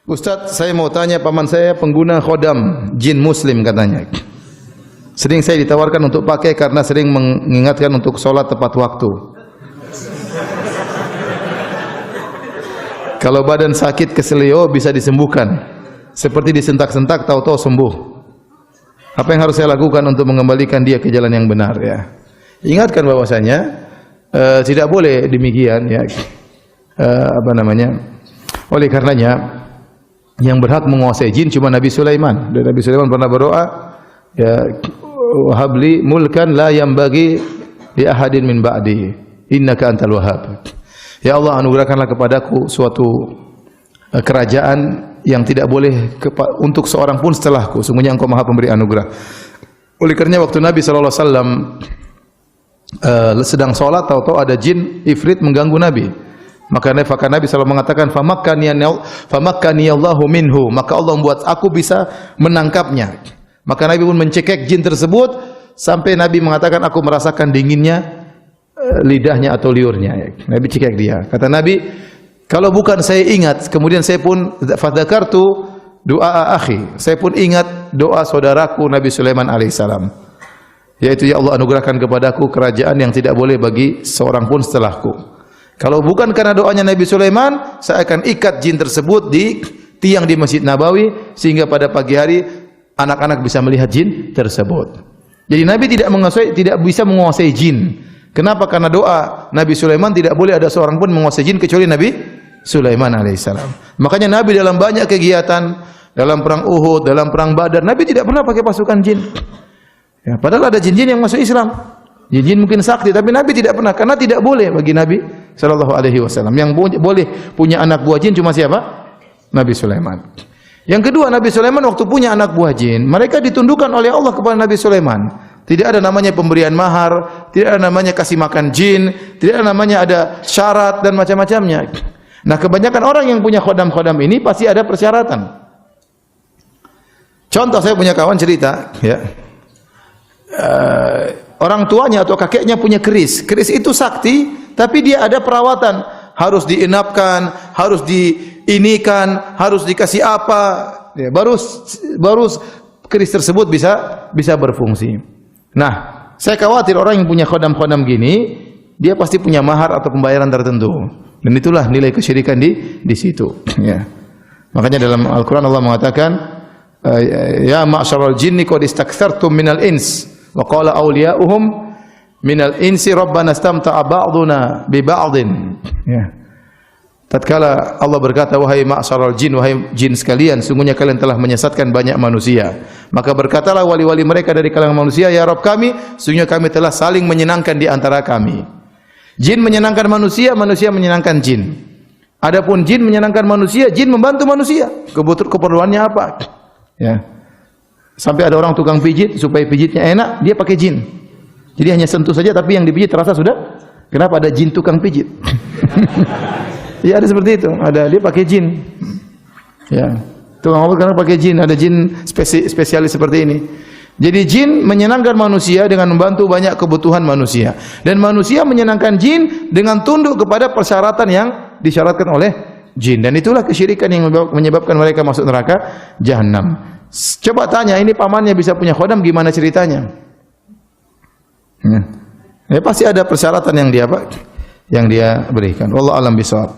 Ustadz, saya mau tanya, paman saya pengguna khodam jin muslim katanya. Sering saya ditawarkan untuk pakai karena sering mengingatkan untuk sholat tepat waktu. Kalau badan sakit keselio bisa disembuhkan. Seperti disentak-sentak tahu-tahu sembuh. Apa yang harus saya lakukan untuk mengembalikan dia ke jalan yang benar ya? Ingatkan bahwasanya tidak boleh demikian ya. Oleh karenanya yang berhak menguasai jin cuma Nabi Sulaiman. Dan Nabi Sulaiman pernah berdoa, ya wahabli mulkan la yambagi li ahadin min ba'di innaka antal wahhab. Ya Allah, anugerahkanlah kepadaku suatu kerajaan yang tidak boleh untuk seorang pun setelahku. Sungguhnya Engkau Maha Pemberi anugerah. Oleh karenanya waktu Nabi sallallahu alaihi wasallam sedang salat, tahu-tahu ada jin ifrit mengganggu Nabi. Maka Nabi selalu mengatakan famakkani Allahu minhu, maka Allah membuat aku bisa menangkapnya. Maka Nabi pun mencekik jin tersebut sampai Nabi mengatakan aku merasakan dinginnya lidahnya atau liurnya. Nabi cekik dia. Kata Nabi, kalau bukan saya ingat, kemudian saya pun fadzakartu doa akhi, saya pun ingat doa saudaraku Nabi Sulaiman alaihissalam, yaitu ya Allah anugerahkan kepadaku kerajaan yang tidak boleh bagi seorang pun setelahku. Kalau bukan karena doanya Nabi Sulaiman, saya akan ikat jin tersebut di tiang di Masjid Nabawi sehingga pada pagi hari anak-anak bisa melihat jin tersebut. Jadi Nabi tidak bisa menguasai jin. Kenapa? Karena doa Nabi Sulaiman tidak boleh ada seorang pun menguasai jin kecuali Nabi Sulaiman alaihissalam. Makanya Nabi dalam banyak kegiatan, dalam perang Uhud, dalam perang Badar, Nabi tidak pernah pakai pasukan jin. Ya, padahal ada jin-jin yang masuk Islam. Jin mungkin sakti, tapi Nabi tidak pernah, karena tidak boleh bagi Nabi sallallahu alaihi wasallam. Yang boleh punya anak buah jin cuma siapa? Nabi Sulaiman. Yang kedua, Nabi Sulaiman waktu punya anak buah jin, mereka ditundukkan oleh Allah kepada Nabi Sulaiman. Tidak ada namanya pemberian mahar, tidak ada namanya kasih makan jin, tidak ada namanya ada syarat dan macam-macamnya. Nah, kebanyakan orang yang punya khodam-khodam ini pasti ada persyaratan. Contoh, saya punya kawan cerita, ya. Orang tuanya atau kakeknya punya keris. Keris itu sakti, tapi dia ada perawatan. Harus diinapkan, harus diinikan, harus dikasih apa, ya, baru keris tersebut bisa berfungsi. Nah, saya khawatir orang yang punya khodam-khodam gini, dia pasti punya mahar atau pembayaran tertentu. Dan itulah nilai kesyirikan di situ. Ya. Makanya dalam Al-Quran Allah mengatakan, ya ma'syaral jinni qad istakthartum minal ins. Wa qala awliya'uhum minal insi rabbana istamta'a ba'duna bi ba'din. Ya. Tatkala Allah berkata, wahai ma'syaral jin, wahai jin sekalian, sungguhnya kalian telah menyesatkan banyak manusia. Maka berkatalah wali-wali mereka dari kalangan manusia, ya Rabb kami, sungguhnya kami telah saling menyenangkan di antara kami. Jin menyenangkan manusia, manusia menyenangkan jin. Adapun jin menyenangkan manusia, jin membantu manusia. Keperluannya apa? Ya. Sampai ada orang tukang pijit, supaya pijitnya enak, dia pakai jin. Jadi hanya sentuh saja, tapi yang dipijit terasa sudah. Kenapa? Ada jin tukang pijit. Ya, ada seperti itu. Ada, dia pakai jin. Ya, tukang obat karena pakai jin. Ada jin spesialis seperti ini. Jadi jin menyenangkan manusia dengan membantu banyak kebutuhan manusia. Dan manusia menyenangkan jin dengan tunduk kepada persyaratan yang disyaratkan oleh jin. Dan itulah kesyirikan yang menyebabkan mereka masuk neraka Jahannam. Coba tanya, ini pamannya bisa punya khodam, gimana ceritanya? Ya, pasti ada persyaratan yang dia berikan. Wallahu a'lam bishawab.